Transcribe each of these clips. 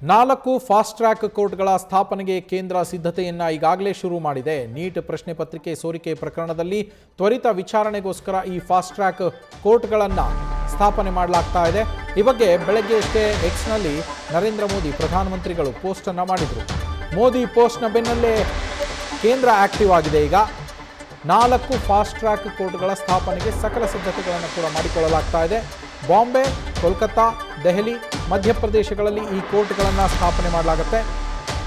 4 fast track ಕೋರ್ಟ್ಗಳ ಸ್ಥಾಪನೆಗೆ ಕೇಂದ್ರ ಸಿದ್ಧತೆಯನ್ನು ಈಗಾಗಲೇ ಶುರು ಮಾಡಿದೆ. ನೀಟ್ ಪ್ರಶ್ನೆ ಪತ್ರಿಕೆ ಸೋರಿಕೆ ಪ್ರಕರಣದಲ್ಲಿ ತ್ವರಿತ ವಿಚಾರಣೆಗೋಸ್ಕರ ಈ ಫಾಸ್ಟ್ ಟ್ರ್ಯಾಕ್ ಕೋರ್ಟ್ಗಳನ್ನು ಸ್ಥಾಪನೆ ಮಾಡಲಾಗ್ತಾ ಇದೆ. ಈ ಬಗ್ಗೆ ಬೆಳಗ್ಗೆಯಷ್ಟೇ ಎಕ್ಸ್ನಲ್ಲಿ ನರೇಂದ್ರ ಮೋದಿ ಪ್ರಧಾನಮಂತ್ರಿಗಳು ಪೋಸ್ಟ್ ಅನ್ನು ಮಾಡಿದರು. ಮೋದಿ ಪೋಸ್ಟ್ನ ಬೆನ್ನಲ್ಲೇ ಕೇಂದ್ರ ಆಕ್ಟಿವ್ ಆಗಿದೆ. ಈಗ 4 ಫಾಸ್ಟ್ ಟ್ರ್ಯಾಕ್ ಕೋರ್ಟ್ಗಳ ಸ್ಥಾಪನೆಗೆ ಸಕಲ ಸಿದ್ಧತೆಗಳನ್ನು ಕೂಡ ಮಾಡಿಕೊಳ್ಳಲಾಗ್ತಾ ಇದೆ. ಬಾಂಬೆ, ಕೋಲ್ಕತ್ತಾ, ದೆಹಲಿ, ಮಧ್ಯಪ್ರದೇಶಗಳಲ್ಲಿ ಈ ಕೋರ್ಟ್ಗಳನ್ನು ಸ್ಥಾಪನೆ ಮಾಡಲಾಗುತ್ತೆ.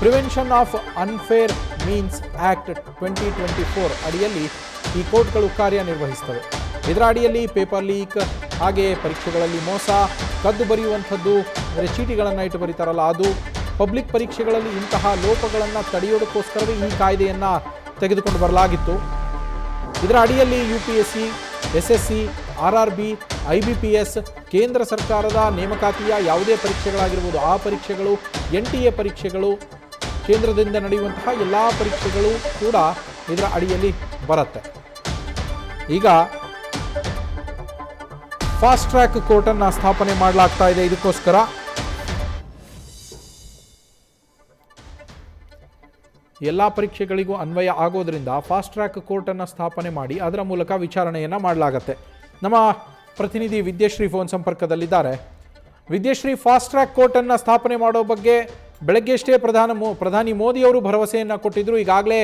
Prevention of unfair means act 2024 ಅಡಿಯಲ್ಲಿ ಈ ಕೋರ್ಟ್ಗಳು ಕಾರ್ಯನಿರ್ವಹಿಸ್ತವೆ. ಇದರ ಅಡಿಯಲ್ಲಿ ಪೇಪರ್ ಲೀಕ್, ಹಾಗೆ ಪರೀಕ್ಷೆಗಳಲ್ಲಿ ಮೋಸ, ಕದ್ದು ಬರೆಯುವಂಥದ್ದು, ಅಂದರೆ ಚೀಟಿಗಳನ್ನು ಇಟ್ಟು ಬರೀತಾರಲ್ಲ ಅದು, ಪಬ್ಲಿಕ್ ಪರೀಕ್ಷೆಗಳಲ್ಲಿ ಇಂತಹ ಲೋಪಗಳನ್ನು ತಡೆಯೋದಕ್ಕೋಸ್ಕರವೇ ಈ ಕಾಯ್ದೆಯನ್ನು ತೆಗೆದುಕೊಂಡು ಬರಲಾಗಿತ್ತು. ಇದರ ಅಡಿಯಲ್ಲಿ UPSC, SSC, RRB, IBPS, ಕೇಂದ್ರ ಸರ್ಕಾರದ ನೇಮಕಾತಿಯ ಯಾವುದೇ ಪರೀಕ್ಷೆಗಳಾಗಿರ್ಬೋದು, ಆ ಪರೀಕ್ಷೆಗಳು, NTA ಪರೀಕ್ಷೆಗಳು, ಕೇಂದ್ರದಿಂದ ನಡೆಯುವಂತಹ ಎಲ್ಲ ಪರೀಕ್ಷೆಗಳು ಕೂಡ ಇದರ ಅಡಿಯಲ್ಲಿ ಬರುತ್ತೆ. ಈಗ ಫಾಸ್ಟ್ ಟ್ರ್ಯಾಕ್ ಕೋರ್ಟನ್ನು ಸ್ಥಾಪನೆ ಮಾಡಲಾಗ್ತಾ ಇದೆ. ಇದಕ್ಕೋಸ್ಕರ ಎಲ್ಲ ಪರೀಕ್ಷೆಗಳಿಗೂ ಅನ್ವಯ ಆಗೋದ್ರಿಂದ ಫಾಸ್ಟ್ ಟ್ರ್ಯಾಕ್ ಕೋರ್ಟನ್ನು ಸ್ಥಾಪನೆ ಮಾಡಿ ಅದರ ಮೂಲಕ ವಿಚಾರಣೆಯನ್ನು ಮಾಡಲಾಗತ್ತೆ. ನಮ್ಮ ಪ್ರತಿನಿಧಿ ವಿದ್ಯಶ್ರೀ ಫೋನ್ ಸಂಪರ್ಕದಲ್ಲಿದ್ದಾರೆ. ವಿದ್ಯಶ್ರೀ, ಫಾಸ್ಟ್ ಟ್ರ್ಯಾಕ್ ಕೋರ್ಟನ್ನು ಸ್ಥಾಪನೆ ಮಾಡೋ ಬಗ್ಗೆ ಬೆಳಗ್ಗೆಯಷ್ಟೇ ಪ್ರಧಾನಿ ಮೋದಿಯವರು ಭರವಸೆಯನ್ನು ಕೊಟ್ಟಿದ್ದರು. ಈಗಾಗಲೇ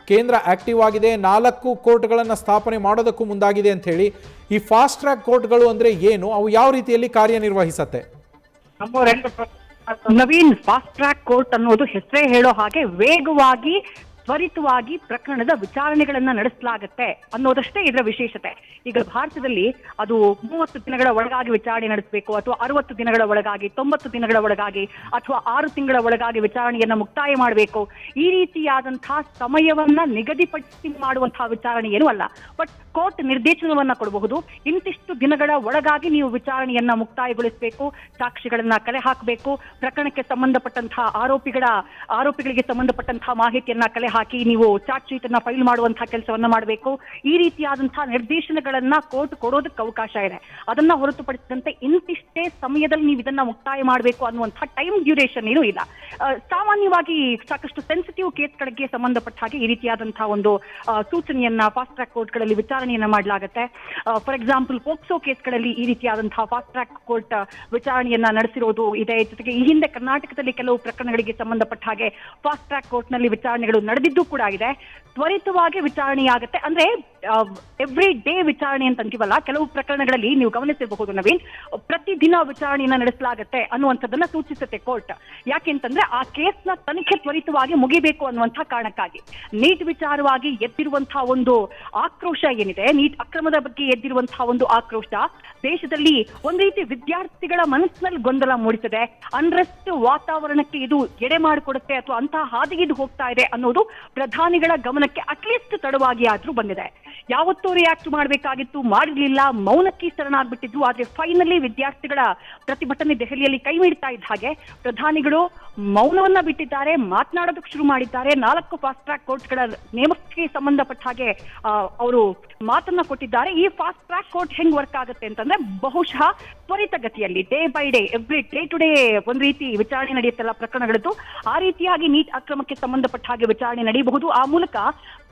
ಕೇಂದ್ರ ಆಕ್ಟಿವ್ ಆಗಿದೆ, 4 ಕೋರ್ಟ್ಗಳನ್ನು ಸ್ಥಾಪನೆ ಮಾಡೋದಕ್ಕೂ ಮುಂದಾಗಿದೆ ಅಂತ ಹೇಳಿ. ಈ ಫಾಸ್ಟ್ ಟ್ರ್ಯಾಕ್ ಕೋರ್ಟ್ಗಳು ಅಂದರೆ ಏನು, ಅವು ಯಾವ ರೀತಿಯಲ್ಲಿ ಕಾರ್ಯನಿರ್ವಹಿಸತ್ತೆ? ನವೀನ್, ಫಾಸ್ಟ್ ಟ್ರ್ಯಾಕ್ ಕೋರ್ಟ್ ಅನ್ನೋದು ಹೆಸರೇ ಹೇಳೋ ಹಾಗೆ ವೇಗವಾಗಿ ತ್ವರಿತವಾಗಿ ಪ್ರಕರಣದ ವಿಚಾರಣೆಗಳನ್ನ ನಡೆಸಲಾಗುತ್ತೆ ಅನ್ನೋದಷ್ಟೇ ಇದರ ವಿಶೇಷತೆ. ಈಗ ಭಾರತದಲ್ಲಿ ಅದು 30 ದಿನಗಳ ಒಳಗಾಗಿ ವಿಚಾರಣೆ ನಡೆಸಬೇಕು, ಅಥವಾ 60 ದಿನಗಳ ಒಳಗಾಗಿ, 90 ದಿನಗಳ ಒಳಗಾಗಿ, ಅಥವಾ 6 ತಿಂಗಳ ಒಳಗಾಗಿ ವಿಚಾರಣೆಯನ್ನ ಮುಕ್ತಾಯ ಮಾಡಬೇಕು. ಈ ರೀತಿಯಾದಂತಹ ಸಮಯವನ್ನ ನಿಗದಿಪಡಿಸಿ ಮಾಡುವಂತಹ ವಿಚಾರಣೆ ಏನೂ ಅಲ್ಲ. ಬಟ್ ಕೋರ್ಟ್ ನಿರ್ದೇಶನವನ್ನ ಕೊಡಬಹುದು. ಇಂತಿಷ್ಟು ದಿನಗಳ ಒಳಗಾಗಿ ನೀವು ವಿಚಾರಣೆಯನ್ನ ಮುಕ್ತಾಯಗೊಳಿಸಬೇಕು, ಸಾಕ್ಷಿಗಳನ್ನ ಕಲೆ ಹಾಕಬೇಕು, ಪ್ರಕರಣಕ್ಕೆ ಸಂಬಂಧಪಟ್ಟಂತಹ ಆರೋಪಿಗಳಿಗೆ ಸಂಬಂಧಪಟ್ಟಂತಹ ಮಾಹಿತಿಯನ್ನ ಕಲೆ ಹಾಕಿ ನೀವು ಚಾರ್ಜ್ ಶೀಟ್ ಅನ್ನ ಫೈಲ್ ಮಾಡುವಂತಹ ಕೆಲಸವನ್ನ ಮಾಡಬೇಕು. ಈ ರೀತಿಯಾದಂತಹ ನಿರ್ದೇಶನಗಳನ್ನ ಕೋರ್ಟ್ ಕೊಡೋದಕ್ಕೆ ಅವಕಾಶ ಇದೆ. ಅದನ್ನ ಹೊರತುಪಡಿಸಿದಂತೆ ಇಂತಿಷ್ಟೇ ಸಮಯದಲ್ಲಿ ನೀವು ಇದನ್ನ ಮುಕ್ತಾಯ ಮಾಡಬೇಕು ಅನ್ನುವಂತಹ ಟೈಮ್ ಡ್ಯೂರೇಷನ್ ಏನೂ ಇಲ್ಲ. ಸಾಮಾನ್ಯವಾಗಿ ಸಾಕಷ್ಟು ಸೆನ್ಸಿಟಿವ್ ಕೇಸ್ಗಳಿಗೆ ಸಂಬಂಧಪಟ್ಟ ಹಾಗೆ ಈ ರೀತಿಯಾದಂತಹ ಒಂದು ಸೂಚನೆಯನ್ನ ಫಾಸ್ಟ್ ಟ್ರ್ಯಾಕ್ ಕೋರ್ಟ್ಗಳಲ್ಲಿ ವಿಚಾರಣೆಯನ್ನ ಮಾಡಲಾಗುತ್ತೆ. ಫಾರ್ ಎಕ್ಸಾಂಪಲ್, ಪೋಕ್ಸೋ ಕೇಸ್ಗಳಲ್ಲಿ ಈ ರೀತಿಯಾದಂತಹ ಫಾಸ್ಟ್ ಟ್ರ್ಯಾಕ್ ಕೋರ್ಟ್ ವಿಚಾರಣೆಯನ್ನ ನಡೆಸಿರೋದು ಇದೆ. ಜೊತೆಗೆ ಈ ಹಿಂದೆ ಕರ್ನಾಟಕದಲ್ಲಿ ಕೆಲವು ಪ್ರಕರಣಗಳಿಗೆ ಸಂಬಂಧಪಟ್ಟ ಹಾಗೆ ಫಾಸ್ಟ್ ಟ್ರ್ಯಾಕ್ ಕೋರ್ಟ್ ನಲ್ಲಿ ವಿಚಾರಣೆಗಳು ನಡೆದಿದ್ದು ಕೂಡ ಇದೆ. ತ್ವರಿತವಾಗಿ ವಿಚಾರಣೆಯಾಗುತ್ತೆ. ಅಂದ್ರೆ ಎವ್ರಿ ಡೇ ವಿಚಾರಣೆ ಅಂತ ಅಂತೀವಲ್ಲ, ಕೆಲವು ಪ್ರಕರಣಗಳಲ್ಲಿ ನೀವು ಗಮನಿಸಿರಬಹುದು ನವೀನ್, ಪ್ರತಿದಿನ ವಿಚಾರಣೆಯನ್ನ ನಡೆಸಲಾಗುತ್ತೆ ಅನ್ನುವಂಥದ್ದನ್ನ ಸೂಚಿಸುತ್ತೆ ಕೋರ್ಟ್. ಯಾಕೆಂತಂದ್ರೆ ಆ ಕೇಸ್ನ ತನಿಖೆ ತ್ವರಿತವಾಗಿ ಮುಗಿಬೇಕು ಅನ್ನುವಂತಹ ಕಾರಣಕ್ಕಾಗಿ. ನೀಟ್ ವಿಚಾರವಾಗಿ ಎದ್ದಿರುವಂತಹ ಒಂದು ಆಕ್ರೋಶ ಏನಿದೆ, ನೀಟ್ ಅಕ್ರಮದ ಬಗ್ಗೆ ಎದ್ದಿರುವಂತಹ ಒಂದು ಆಕ್ರೋಶ ದೇಶದಲ್ಲಿ ಒಂದ್ ರೀತಿ ವಿದ್ಯಾರ್ಥಿಗಳ ಮನಸ್ಸಿನಲ್ಲಿ ಗೊಂದಲ ಮೂಡಿಸಿದೆ. ಅನ್ರೆಸ್ಟ್ ವಾತಾವರಣಕ್ಕೆ ಇದು ಎಡೆ ಮಾಡಿಕೊಡುತ್ತೆ, ಅಥವಾ ಅಂತಹ ಹಾದಿಗೆ ಇದು ಹೋಗ್ತಾ ಇದೆ ಅನ್ನೋದು ಪ್ರಧಾನಿಗಳ ಗಮನಕ್ಕೆ ಅಟ್ಲೀಸ್ಟ್ ತಡವಾಗಿ ಆದ್ರೂ ಬಂದಿದೆ. ಯಾವತ್ತೂ ರಿಯಾಕ್ಟ್ ಮಾಡಬೇಕಾಗಿತ್ತು, ಮಾಡಿರ್ಲಿಲ್ಲ, ಮೌನಕ್ಕೆ ಶರಣಾಗ್ಬಿಟ್ಟಿದ್ರು. ಆದ್ರೆ ಫೈನಲಿ ವಿದ್ಯಾರ್ಥಿಗಳ ಪ್ರತಿಭಟನೆ ದೆಹಲಿಯಲ್ಲಿ ಕೈ ಮೀಡ್ತಾ ಇದ್ದ ಹಾಗೆ ಪ್ರಧಾನಿಗಳು ಮೌನವನ್ನ ಬಿಟ್ಟಿದ್ದಾರೆ, ಮಾತನಾಡೋದಕ್ಕೆ ಶುರು ಮಾಡಿದ್ದಾರೆ. 4 ಫಾಸ್ಟ್ ಟ್ರ್ಯಾಕ್ ಕೋರ್ಟ್ಗಳ ನೇಮಕಕ್ಕೆ ಸಂಬಂಧಪಟ್ಟ ಹಾಗೆ ಅವರು ಮಾತನ್ನ ಕೊಟ್ಟಿದ್ದಾರೆ. ಈ ಫಾಸ್ಟ್ ಟ್ರ್ಯಾಕ್ ಕೋರ್ಟ್ ಹೆಂಗ್ ವರ್ಕ್ ಆಗುತ್ತೆ ಅಂತಂದ್ರೆ, ಬಹುಶಃ ತ್ವರಿತಗತಿಯಲ್ಲಿ day by day, every day to day ಒಂದ್ ರೀತಿ ವಿಚಾರಣೆ ನಡೆಯುತ್ತಲ್ಲ ಪ್ರಕರಣಗಳದ್ದು, ಆ ರೀತಿಯಾಗಿ ನೀಟ್ ಅಕ್ರಮಕ್ಕೆ ಸಂಬಂಧಪಟ್ಟ ಹಾಗೆ ವಿಚಾರಣೆ ನಡೆಯಬಹುದು. ಆ ಮೂಲಕ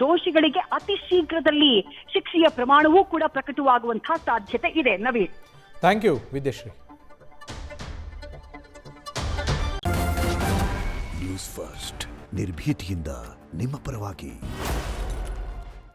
ದೋಷಿಗಳಿಗೆ ಅತಿ ಶೀಘ್ರದಲ್ಲಿ ಶಿಕ್ಷೆಯ ಪ್ರಮಾಣವೂ ಕೂಡ ಪ್ರಕಟವಾಗುವಂತಹ ಸಾಧ್ಯತೆ ಇದೆ. Naveen, thank you Vidyashree. News first, ನಿರ್ಭೀತಿಯಿಂದ ನಿಮ್ಮ ಪರವಾಗಿ.